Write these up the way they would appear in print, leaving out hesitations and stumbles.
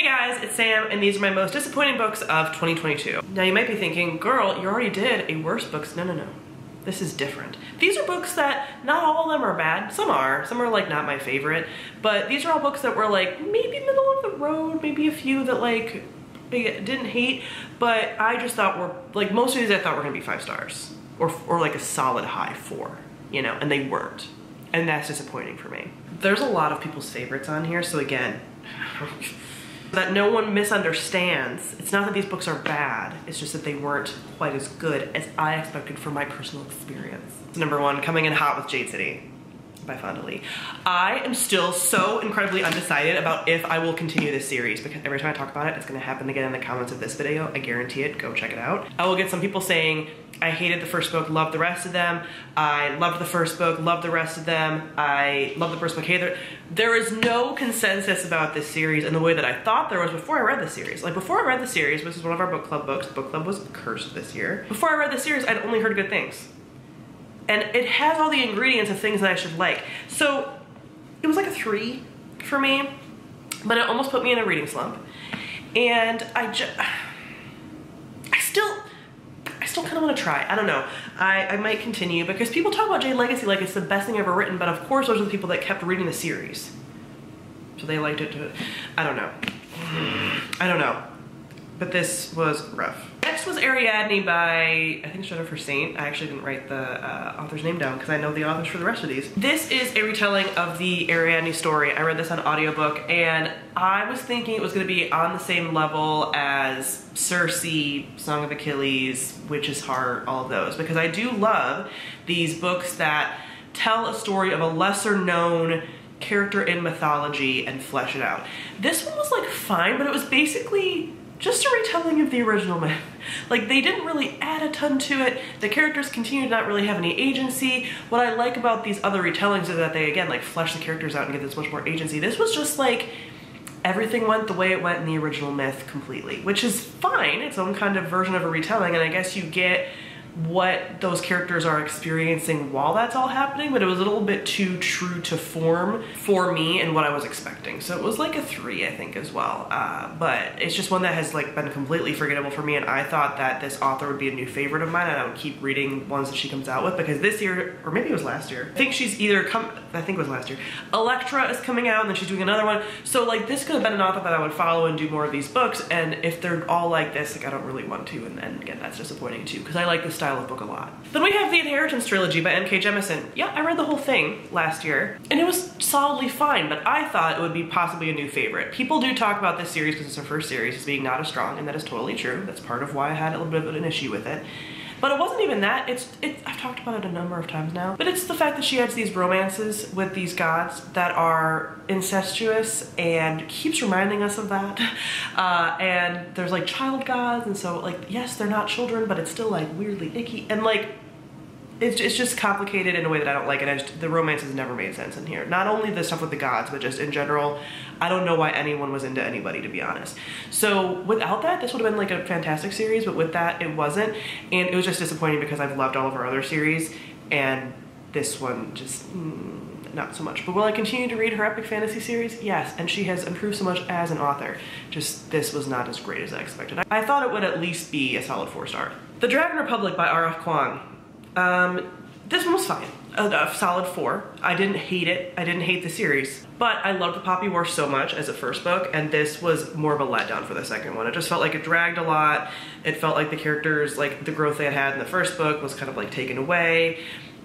Hey guys, it's Sam, and these are my most disappointing books of 2022. Now you might be thinking, girl, you already did a worse books. No. This is different. These are books that, not all of them are bad. Some are like not my favorite, but these are all books that were like maybe middle of the road, maybe a few that like I didn't hate, but I just thought were, like most of these I thought were gonna be 5 stars or like a solid high 4, you know, and they weren't. And that's disappointing for me. There's a lot of people's favorites on here, so again, that no one misunderstands. It's not that these books are bad, it's just that they weren't quite as good as I expected from my personal experience. Number 1, coming in hot with Jade City by Fonda Lee. I am still so incredibly undecided about if I will continue this series because every time I talk about it, it's gonna happen again in the comments of this video. I guarantee it, go check it out. I will get some people saying, I hated the first book, loved the rest of them. I loved the first book, loved the rest of them. I loved the first book, hey, there is no consensus about this series in the way that I thought there was before I read the series. Like before I read the series, this is one of our book club books. Book club was cursed this year. Before I read the series, I'd only heard good things. And it has all the ingredients of things that I should like. So it was like a 3 for me, but it almost put me in a reading slump. And I still kind of want to try. I don't know. I might continue because people talk about Jade Legacy like it's the best thing ever written, but of course those are the people that kept reading the series. So they liked it too. I don't know. But this was rough. Next was Arianne by, I think, Jennifer Saint. I actually didn't write the author's name down because I know the authors for the rest of these. This is a retelling of the Arianne story. I read this on audiobook and I was thinking it was going to be on the same level as Circe, Song of Achilles, Witch's Heart, all of those. Because I do love these books that tell a story of a lesser known character in mythology and flesh it out. This one was like fine, but it was basically just a retelling of the original myth. Like they didn't really add a ton to it. The characters continue to not really have any agency. What I like about these other retellings is that they again like flesh the characters out and give this much more agency. This was just like everything went the way it went in the original myth completely, which is fine. Its own kind of version of a retelling, and I guess you get what those characters are experiencing while that's all happening, but it was a little bit too true to form for me and what I was expecting. So it was like a 3, I think, as well. But it's just one that has like been completely forgettable for me, and I thought that this author would be a new favorite of mine and I would keep reading ones that she comes out with because this year, or maybe it was last year, I think she's either I think it was last year, Electra is coming out and then she's doing another one. So like this could have been an author that I would follow and do more of these books, and if they're all like this, like I don't really want to, and then again, that's disappointing too because I like this style of book a lot. Then we have the Inheritance Trilogy by M.K. Jemisin. Yeah, I read the whole thing last year and it was solidly fine, but I thought it would be possibly a new favorite. People do talk about this series because it's her first series as being not as strong, and that is totally true. That's part of why I had a little bit of an issue with it. But it wasn't even that. I've talked about it a number of times now, but it's the fact that she has these romances with these gods that are incestuous and keeps reminding us of that. And there's like child gods, and so like, yes, they're not children, but it's still like weirdly icky. And like, it's just complicated in a way that I don't like, and the romance has never made sense in here. Not only the stuff with the gods, but just in general, I don't know why anyone was into anybody, to be honest. So without that, this would have been like a fantastic series, but with that, it wasn't. And it was just disappointing because I've loved all of her other series, and this one just, not so much. But will I continue to read her epic fantasy series? Yes, and she has improved so much as an author. Just this was not as great as I expected. I thought it would at least be a solid 4 star. The Dragon Republic by R.F. Kuang. This one was fine. A solid 4. I didn't hate it. I didn't hate the series. But I loved the Poppy War so much as a first book, and this was more of a letdown for the second one. It just felt like it dragged a lot. It felt like the characters, like the growth they had in the first book was kind of like taken away.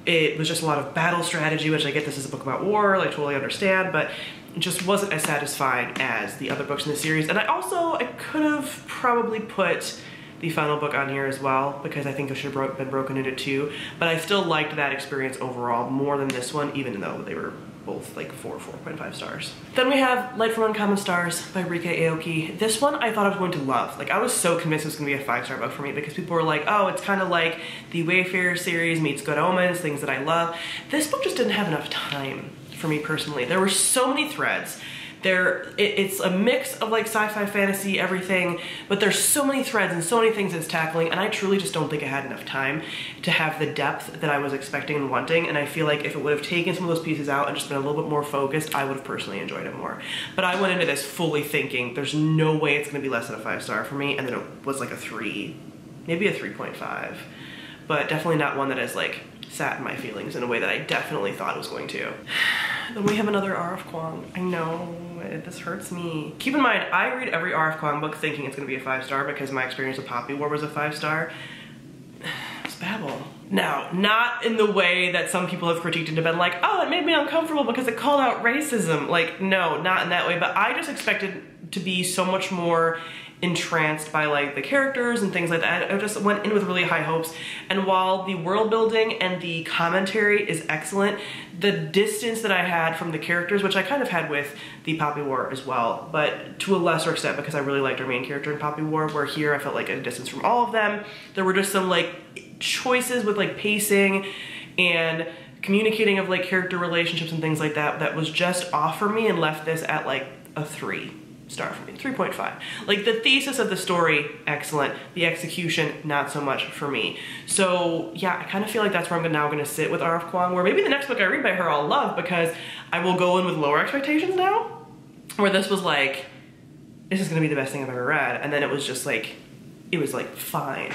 It was just a lot of battle strategy, which I get this is a book about war, like totally understand, but it just wasn't as satisfying as the other books in the series. And I could have probably put the final book on here as well because I think it should have been broken into 2, but I still liked that experience overall more than this one, even though they were both like 4.5 stars. Then we have Light from Uncommon Stars by Rika Aoki. This one I thought I was going to love. Like I was so convinced it was gonna be a 5-star book for me because people were like, oh, it's kind of like the Wayfarer series meets Good Omens, things that I love. This book just didn't have enough time for me personally. There were so many threads. It's a mix of like sci-fi, fantasy, everything, but there's so many threads and so many things it's tackling, and I truly just don't think I had enough time to have the depth that I was expecting and wanting, and I feel like if it would have taken some of those pieces out and just been a little bit more focused, I would have personally enjoyed it more. But I went into this fully thinking there's no way it's gonna be less than a 5-star for me, and then it was like a 3, maybe a 3.5, but definitely not one that has like sat in my feelings in a way that I definitely thought it was going to. Then we have another R.F. Kuang. I know, this hurts me. Keep in mind, I read every R.F. Kuang book thinking it's gonna be a 5-star because my experience with Poppy War was a 5-star. It's Babel. Now, not in the way that some people have critiqued and have been like, oh, it made me uncomfortable because it called out racism. Like, no, not in that way, but I just expected to be so much more entranced by like the characters and things like that. I just went in with really high hopes, and while the world building and the commentary is excellent, the distance that I had from the characters, which I kind of had with the Poppy War as well, but to a lesser extent because I really liked our main character in Poppy War, where here I felt like a distance from all of them. There were just some like choices with like pacing and communicating of like character relationships and things like that that was just off for me and left this at like a 3-star for me, 3.5. Like the thesis of the story, excellent. The execution, not so much for me. So yeah, I kind of feel like that's where I'm now gonna sit with R.F. Kuang, where maybe the next book I read by her I'll love because I will go in with lower expectations now, where this was like, this is gonna be the best thing I've ever read. And then it was just like, it was like fine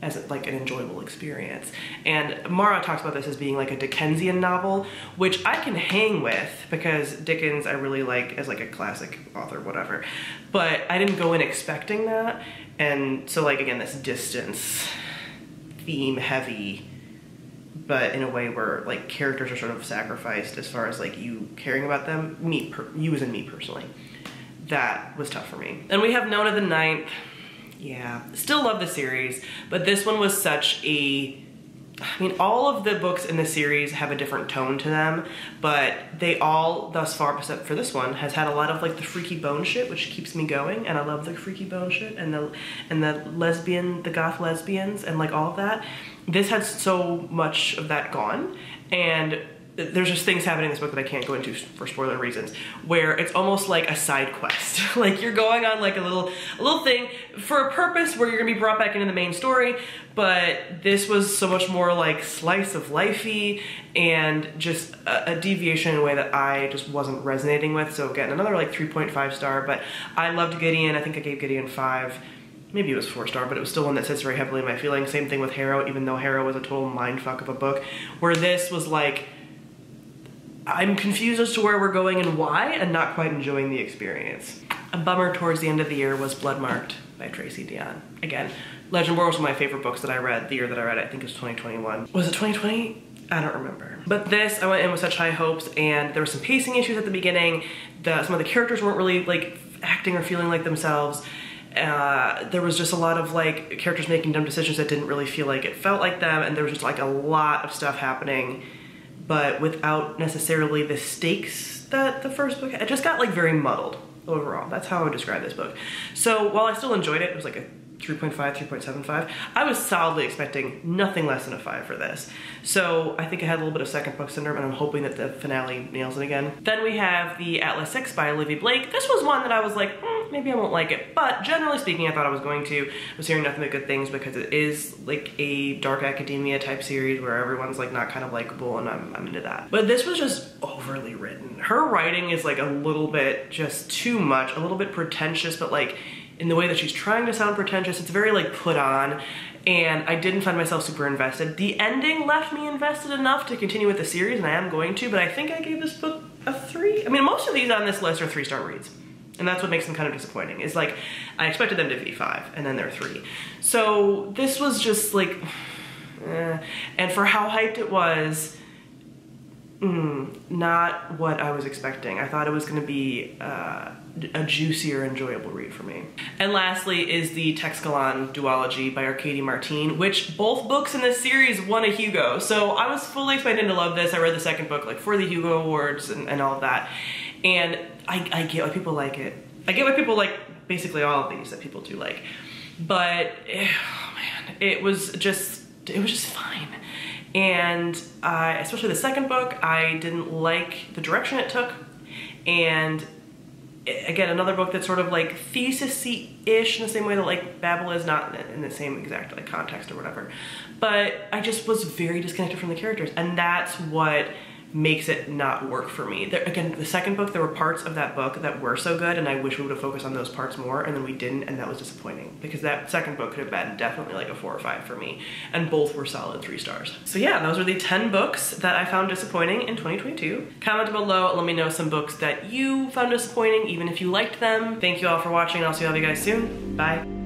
as like an enjoyable experience. And Mara talks about this as being like a Dickensian novel, which I can hang with because Dickens I really like as like a classic author, whatever. But I didn't go in expecting that. And so like, again, this distance, theme heavy, but in a way where like characters are sort of sacrificed as far as like you caring about them, you as in me personally. That was tough for me. And we have Nona the Ninth. Yeah, still love the series, but this one was such a, I mean, all of the books in the series have a different tone to them, but they all, thus far, except for this one, has had a lot of like the freaky bone shit, which keeps me going, and I love the freaky bone shit, and the goth lesbians, and like all of that. This has so much of that gone, and there's just things happening in this book that I can't go into for spoiler reasons, where it's almost like a side quest. Like you're going on like a little thing for a purpose where you're gonna be brought back into the main story, but this was so much more like slice of lifey and just a deviation in a way that I just wasn't resonating with. So again, another like 3.5 star, but I loved Gideon. I think I gave Gideon 5. Maybe it was 4-star, but it was still one that sits very heavily in my feelings. Same thing with Harrow, even though Harrow was a total mindfuck of a book, where this was like, I'm confused as to where we're going and why, and not quite enjoying the experience. A bummer towards the end of the year was Bloodmarked by Tracy Dion. Again, Legend War was one of my favorite books that I read the year that I read it. I think it was 2021. Was it 2020? I don't remember. But this, I went in with such high hopes, and there were some pacing issues at the beginning. Some of the characters weren't really like acting or feeling like themselves. There was just a lot of like characters making dumb decisions that didn't really feel like it felt like them, and there was just like a lot of stuff happening, but without necessarily the stakes that the first book had. It just got like very muddled overall. That's how I would describe this book. So while I still enjoyed it, it was like a 3.5, 3.75. I was solidly expecting nothing less than a 5 for this. So I think I had a little bit of second book syndrome, and I'm hoping that the finale nails it again. Then we have the Atlas 6 by Olivia Blake. This was one that I was like, maybe I won't like it, but generally speaking, I thought I was going to. I was hearing nothing but good things because it is like a dark academia type series where everyone's like not kind of likable, and I'm into that. But this was just overly written. Her writing is like a little bit just too much, a little bit pretentious, but like in the way that she's trying to sound pretentious, it's very like put on, and I didn't find myself super invested. The ending left me invested enough to continue with the series, and I am going to, but I think I gave this book a 3. I mean, most of these on this list are 3-star reads, and that's what makes them kind of disappointing. Is like, I expected them to be 5, and then they're 3. So this was just like, and for how hyped it was, not what I was expecting. I thought it was gonna be a juicier, enjoyable read for me. And lastly is the Texkalon duology by Arkady Martine, which both books in this series won a Hugo. So I was fully expecting to love this. I read the second book like for the Hugo Awards and all of that. And I get why people like it. I get why people like basically all of these that people do like. But, oh man, it was just fine. And especially the second book, I didn't like the direction it took, and Again, another book that's sort of like thesis-y-ish in the same way that like Babel is, not in the same exact like context or whatever. But I just was very disconnected from the characters, and that's what makes it not work for me. Again, the second book, there were parts of that book that were so good, and I wish we would have focused on those parts more, and then we didn't, and that was disappointing, because that second book could have been definitely like a 4 or 5 for me, and both were solid 3 stars. So yeah, those are the 10 books that I found disappointing in 2022. Comment below, let me know some books that you found disappointing, even if you liked them. Thank you all for watching, and I'll see all of you guys soon. Bye.